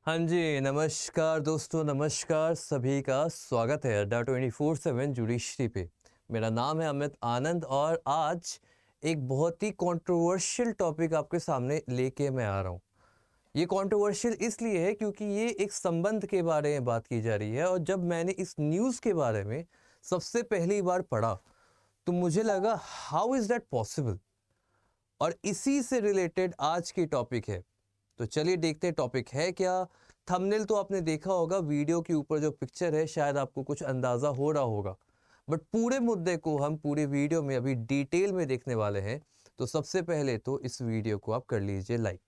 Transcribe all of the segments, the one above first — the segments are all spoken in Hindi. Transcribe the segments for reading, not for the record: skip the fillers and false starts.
हाँ जी, नमस्कार दोस्तों, नमस्कार सभी का स्वागत है अड्डा 24/7 जुडिशरी पे। मेरा नाम है अमित आनंद और आज एक बहुत ही कंट्रोवर्शियल टॉपिक आपके सामने लेके मैं आ रहा हूँ। ये कंट्रोवर्शियल इसलिए है क्योंकि ये एक संबंध के बारे में बात की जा रही है और जब मैंने इस न्यूज़ के बारे में सबसे पहली बार पढ़ा, तो मुझे लगा हाउ इज़ दैट पॉसिबल? और इसी से रिलेटेड आज की टॉपिक है। तो चलिए देखते हैं टॉपिक है क्या। थंबनेल तो आपने देखा होगा, वीडियो के ऊपर जो पिक्चर है शायद आपको कुछ अंदाज़ा हो रहा होगा, बट पूरे मुद्दे को हम पूरे वीडियो में अभी डिटेल में देखने वाले हैं। तो सबसे पहले तो इस वीडियो को आप कर लीजिए लाइक,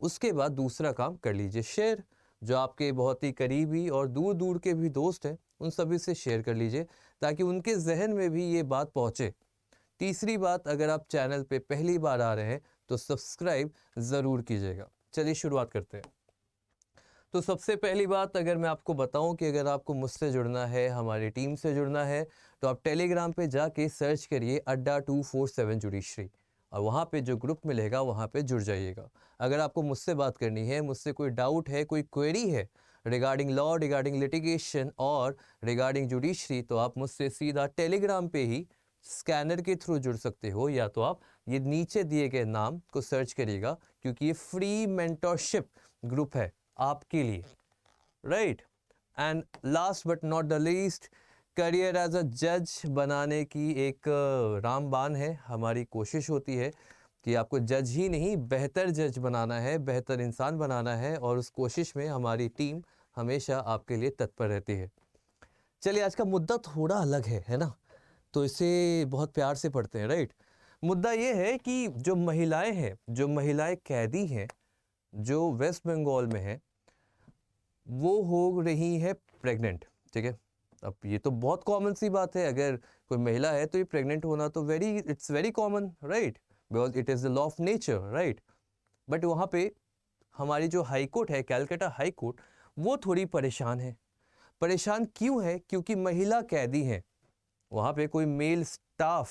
उसके बाद दूसरा काम कर लीजिए शेयर। जो आपके बहुत ही करीबी और दूर दूर के भी दोस्त हैं उन सभी से शेयर कर लीजिए ताकि उनके जहन में भी ये बात पहुँचे। तीसरी बात, अगर आप चैनल पे पहली बार आ रहे हैं तो सब्सक्राइब ज़रूर कीजिएगा। चलिए शुरुआत करते हैं। तो सबसे पहली बात, अगर मैं आपको बताऊं कि अगर आपको मुझसे जुड़ना है, हमारी टीम से जुड़ना है, तो आप टेलीग्राम पे जाके सर्च करिए अड्डा 247 जुडिशरी और वहाँ पे जो ग्रुप मिलेगा वहाँ पे जुड़ जाइएगा। अगर आपको मुझसे बात करनी है, मुझसे कोई डाउट है, कोई क्वेरी है रिगार्डिंग लॉ, रिगार्डिंग लिटिगेशन और रिगार्डिंग जुडिशरी, तो आप मुझसे सीधा टेलीग्राम पे ही स्कैनर के थ्रू जुड़ सकते हो, या तो आप ये नीचे दिए गए नाम को सर्च करिएगा क्योंकि ये फ्री मेंटरशिप ग्रुप है आपके लिए, right. And last but not the least, career as a जज बनाने की एक रामबाण है। हमारी कोशिश होती है कि आपको जज ही नहीं बेहतर जज बनाना है, बेहतर इंसान बनाना है, और उस कोशिश में हमारी टीम हमेशा आपके लिए तत्पर रहती है। चलिए, आज का मुद्दा थोड़ा अलग है ना, तो इसे बहुत प्यार से पढ़ते हैं, राइट। मुद्दा ये है कि जो महिलाएं हैं, जो महिलाएं कैदी हैं, जो वेस्ट बंगाल में हैं, वो हो रही है प्रेग्नेंट, ठीक है। अब ये तो बहुत कॉमन सी बात है, अगर कोई महिला है तो ये प्रेग्नेंट होना तो it's very common, right, because it is the law of nature, right. But वहाँ पे हमारी जो हाई कोर्ट है, कैलकाटा हाई कोर्ट, वो थोड़ी परेशान है। परेशान क्यों है? क्योंकि महिला कैदी हैं वहाँ पे, कोई मेल स्टाफ,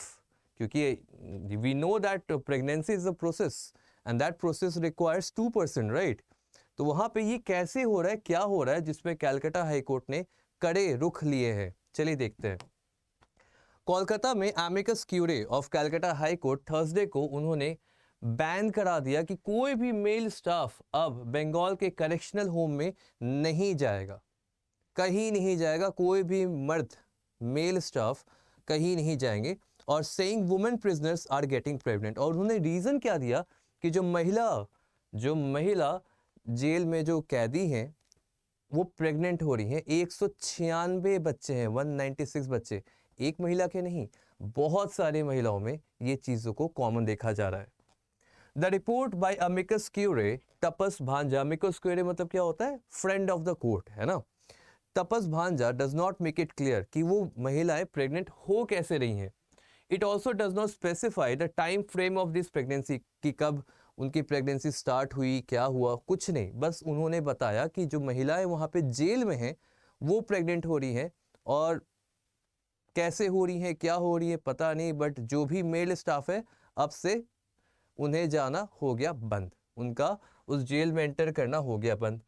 क्योंकि we know that pregnancy is a process and that process requires 2%, right. तो वहाँ पे ये कैसे हो रहा है, क्या हो रहा है, जिसमें कैलकाटा हाई कोर्ट ने कड़े रुख लिए हैं। चलिए देखते हैं। कोलकाता में amicus curiae of Calcutta high court Thursday को उन्होंने बैन करा दिया कि कोई भी मेल स्टाफ अब बंगाल के करेक्शनल होम में नहीं जाएगा, कहीं नहीं जाएगा। कोई भी मर्द मेल स्टाफ कहीं नहीं जाएंगे। और saying women prisoners are getting pregnant, और उन्होंने रीज़न क्या दिया कि जो महिला जेल में जो कैदी हैं वो प्रेग्नेंट हो रही हैं। 196 बच्चे हैं, 196 बच्चे, एक महिला के नहीं, बहुत सारी महिलाओं में ये चीज़ों को कॉमन देखा जा रहा है। द रिपोर्ट बाय अमिकस क्यूरे तपस भांजा, अमिकस क्यूरे मतलब क्या होता है? फ्रेंड ऑफ द कोर्ट, है ना। तपस भांजा does not make it clear कि वो महिलाएं प्रेग्नेंट हो कैसे रही हैं। It also does not specify the time frame of this pregnancy, कि कब उनकी प्रेगनेंसी स्टार्ट हुई, क्या हुआ, कुछ नहीं। बस उन्होंने बताया कि जो महिलाएं वहाँ पे जेल में हैं वो प्रेग्नेंट हो रही हैं, और कैसे हो रही हैं, क्या हो रही है पता नहीं, बट जो भी मेल स्टाफ है अब से उन्हें जाना हो गया बंद, उनका उस जेल में एंटर करना हो गया बंद।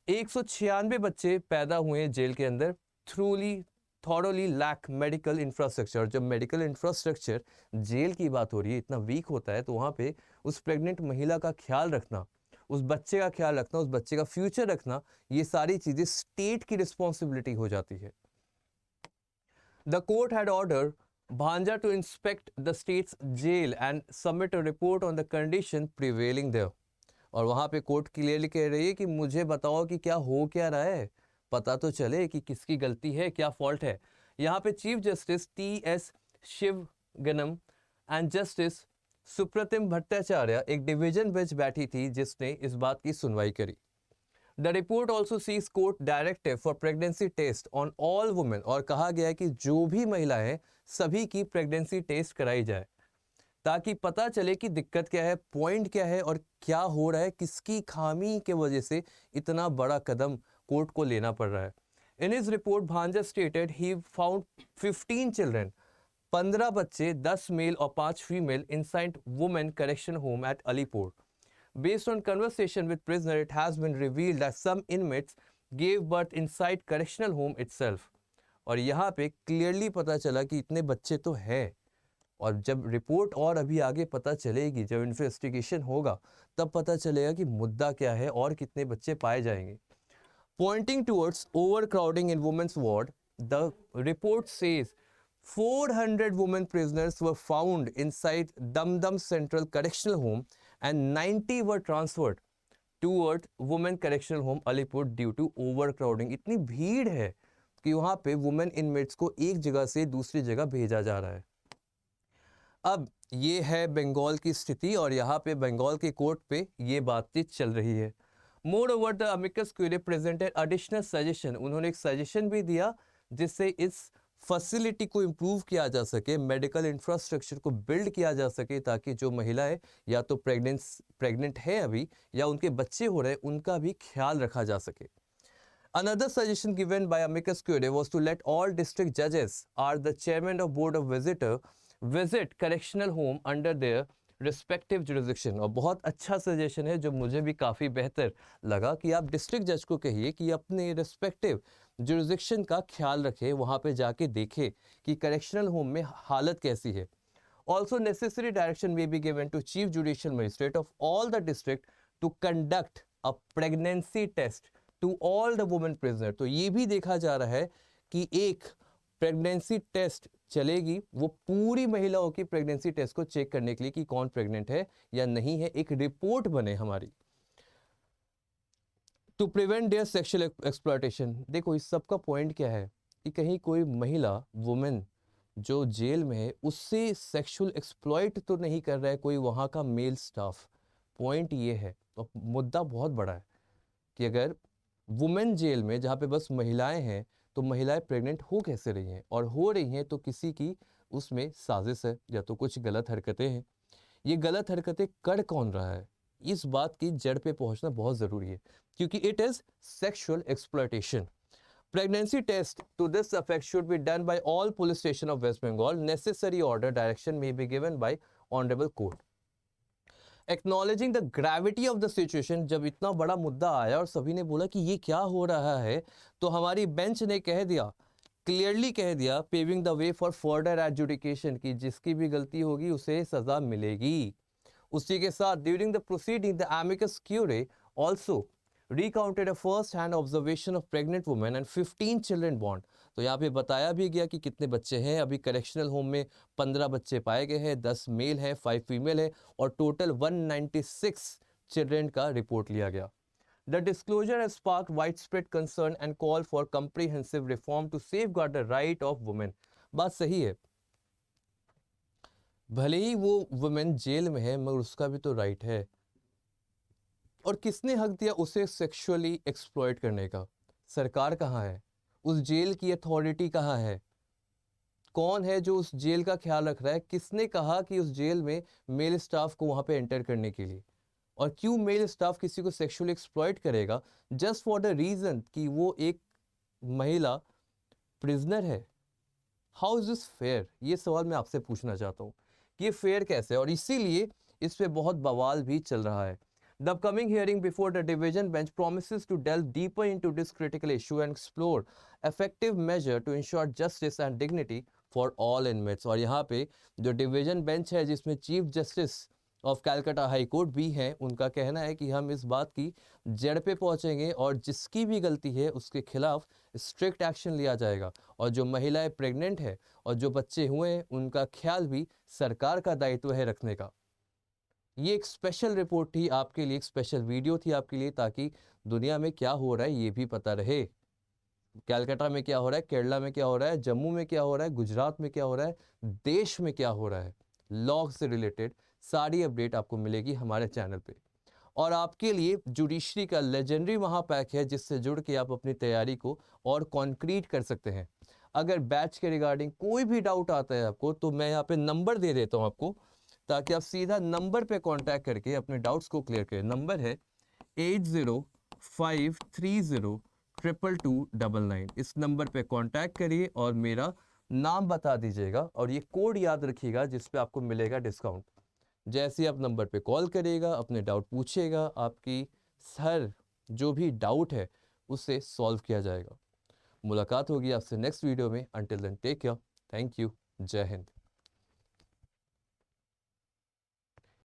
196 बच्चे पैदा हुए हैं जेल के अंदर। Truly thoroughly lack medical infrastructure, जब मेडिकल इंफ्रास्ट्रक्चर जेल की बात हो रही है इतना वीक होता है, तो वहाँ पे उस प्रेग्नेंट महिला का ख्याल रखना, उस बच्चे का ख्याल रखना, उस बच्चे का फ्यूचर रखना, ये सारी चीज़ें स्टेट की रिस्पॉन्सिबिलिटी हो जाती है। द कोर्ट हैड ऑर्डर भांजा to inspect the states jail and submit a report on the condition prevailing there. और वहाँ पे कोर्ट क्लियरली कह रही है कि मुझे बताओ कि क्या हो क्या रहा है, पता तो चले कि किसकी गलती है, क्या फॉल्ट है। यहाँ पे chief justice T S. Sivagnanam and justice Supratim Bhattacharya, एक डिवीजन बेंच बैठी थी जिसने इस बात की सुनवाई करी। द रिपोर्ट ऑल्सो सीज court directive for pregnancy test on all women, और कहा गया है कि जो भी महिलाएं हैं सभी की प्रेगनेंसी टेस्ट कराई जाए ताकि पता चले कि दिक्कत क्या है, पॉइंट क्या है, और क्या हो रहा है, किसकी खामी के वजह से इतना बड़ा कदम कोर्ट को लेना पड़ रहा है। इन हिज रिपोर्ट भांजा स्टेटेड ही फाउंड 15 चिल्ड्रन, 15 बच्चे, 10 मेल और 5 female inside women correction home at Alipur. Based on conversation with prisoner, it has been revealed that some inmates gave birth inside correctional home itself. और यहाँ पे क्लियरली पता चला कि इतने बच्चे तो हैं, और जब रिपोर्ट और अभी आगे पता चलेगी, जब इन्वेस्टिगेशन होगा, तब पता चलेगा कि मुद्दा क्या है और कितने बच्चे पाए जाएंगे. Pointing towards overcrowding in women's ward, the report says 400 women prisoners were found inside Damdam Central Correctional Home and 90 were transferred toward Women Correctional Home Alipur due to overcrowding. इतनी भीड़ है कि वहाँ पे वुमेन इनमेट्स को एक जगह से दूसरी जगह भेजा जा रहा है. अब ये है बंगाल की स्थिति और यहाँ पे बंगाल के कोर्ट पे ये बातचीत चल रही है. Moreover, the amicus curiae presented additional suggestion. उन्होंने एक सजेशन भी दिया जिससे इस फैसिलिटी को इम्प्रूव किया जा सके, मेडिकल इंफ्रास्ट्रक्चर को बिल्ड किया जा सके, ताकि जो महिलाएं या तो प्रेग्नेंट है अभी या उनके बच्चे हो रहे, उनका भी ख्याल रखा जा सके. Another suggestion given by amicus curiae was to let all district judges or the chairman of board of visitor visit correctional home under their respective jurisdiction. और बहुत अच्छा सजेशन है जो मुझे भी काफ़ी बेहतर लगा कि आप डिस्ट्रिक्ट जज को कहिए कि अपने रिस्पेक्टिव जुरिडिक्शन का ख्याल रखें, वहाँ पे जाके देखें कि करेक्शनल होम में हालत कैसी है. Also necessary direction may be given to chief judicial magistrate of all the district to conduct a pregnancy test to all the women prisoner. तो ये भी देखा जा रहा है कि एक प्रेगनेंसी टेस्ट चलेगी, वो पूरी महिलाओं की प्रेगनेंसी टेस्ट को चेक करने के लिए कि कौन प्रेग्नेंट है या नहीं है, एक रिपोर्ट बने हमारी, to prevent their sexual exploitation. देखो इस सब का पॉइंट क्या है कि कहीं कोई महिला वुमेन जो जेल में है उससे सेक्सुअल एक्सप्लॉइट तो नहीं कर रहा है कोई वहाँ का मेल स्टाफ. पॉइंट ये है, तो मुद्दा बहुत बड़ा है कि अगर वुमेन जेल में जहाँ पे बस महिलाएं हैं, तो महिलाएं प्रेग्नेंट हो कैसे रही हैं, और हो रही हैं तो किसी की उसमें साजिश है या तो कुछ गलत हरकतें हैं. ये गलत हरकतें कर कौन रहा है, इस बात की जड़ पे पहुंचना बहुत ज़रूरी है, क्योंकि it is sexual exploitation. Pregnancy test to this effect should be done by all police station of West Bengal. Necessary order direction may be given by Honorable Court. Acknowledging the gravity of the situation, जब इतना बड़ा मुद्दा आया और सभी ने बोला कि ये क्या हो रहा है, तो हमारी बेंच ने कह दिया, क्लियरली कह दिया, paving the way for further adjudication, की जिसकी भी गलती होगी उसे सजा मिलेगी. उसी के साथ during the proceeding the amicus curiae also recounted a first hand observation of pregnant women and 15 children born. तो यहाँ पे बताया भी गया कि कितने बच्चे हैं. अभी करेक्शनल होम में 15 बच्चे पाए गए हैं, 10 मेल हैं, 5 फीमेल है, और टोटल 196 चिल्ड्रेन का रिपोर्ट लिया गया. The disclosure has sparked widespread concern and call for comprehensive reform to safeguard the right of women. बात सही है, भले ही वो वुमेन जेल में है मगर उसका भी तो राइट है. और किसने हक दिया उसे सेक्सुअली एक्सप्लॉइट करने का? सरकार कहाँ है? उस जेल की अथॉरिटी कहाँ है? कौन है जो उस जेल का ख्याल रख रहा है? किसने कहा कि उस जेल में मेल स्टाफ को वहाँ पे एंटर करने के लिए? और क्यों मेल स्टाफ किसी को सेक्सुअली एक्सप्लॉइट करेगा जस्ट फॉर द रीज़न कि वो एक महिला प्रिजनर है? How is this fair? ये सवाल मैं आपसे पूछना चाहता हूँ कि ये फेयर कैसे है, और इसीलिए इस पे बहुत बवाल भी चल रहा है. The upcoming hearing before the division bench promises to delve deeper into this critical issue and explore effective measure to ensure justice and dignity for all inmates. और यहाँ पे जो डिवीजन बेंच है जिसमें chief justice of Calcutta high court भी हैं, उनका कहना है कि हम इस बात की जड़ पे पहुँचेंगे और जिसकी भी गलती है उसके खिलाफ स्ट्रिक्ट एक्शन लिया जाएगा. और जो महिलाएं प्रेग्नेंट है और जो बच्चे हुए हैं उनका ख्याल भी सरकार का दायित्व है रखने का. ये एक स्पेशल रिपोर्ट थी आपके लिए, एक स्पेशल वीडियो थी आपके लिए, ताकि दुनिया में क्या हो रहा है ये भी पता रहे. कलकत्ता में क्या हो रहा है, केरला में क्या हो रहा है, जम्मू में क्या हो रहा है, गुजरात में क्या हो रहा है, देश में क्या हो रहा है, लॉ से रिलेटेड सारी अपडेट आपको मिलेगी हमारे चैनल पे. और आपके लिए जुडिशरी का लेजेंडरी महापैक है जिससे जुड़ के आप अपनी तैयारी को और कॉन्क्रीट कर सकते हैं. अगर बैच के रिगार्डिंग कोई भी डाउट आता है आपको, तो मैं यहाँ पे नंबर दे देता हूँ आपको, ताकि आप सीधा नंबर पे कांटेक्ट करके अपने डाउट्स को क्लियर करें. नंबर है 8053022299. इस नंबर पे कांटेक्ट करिए और मेरा नाम बता दीजिएगा और ये कोड याद रखिएगा जिस पे आपको मिलेगा डिस्काउंट. जैसे ही आप नंबर पे कॉल करिएगा, अपने डाउट पूछिएगा, आपकी हर जो भी डाउट है उसे सॉल्व किया जाएगा। मुलाकात होगी आपसे नेक्स्ट वीडियो में। Until then take care, thank you, जय हिंद।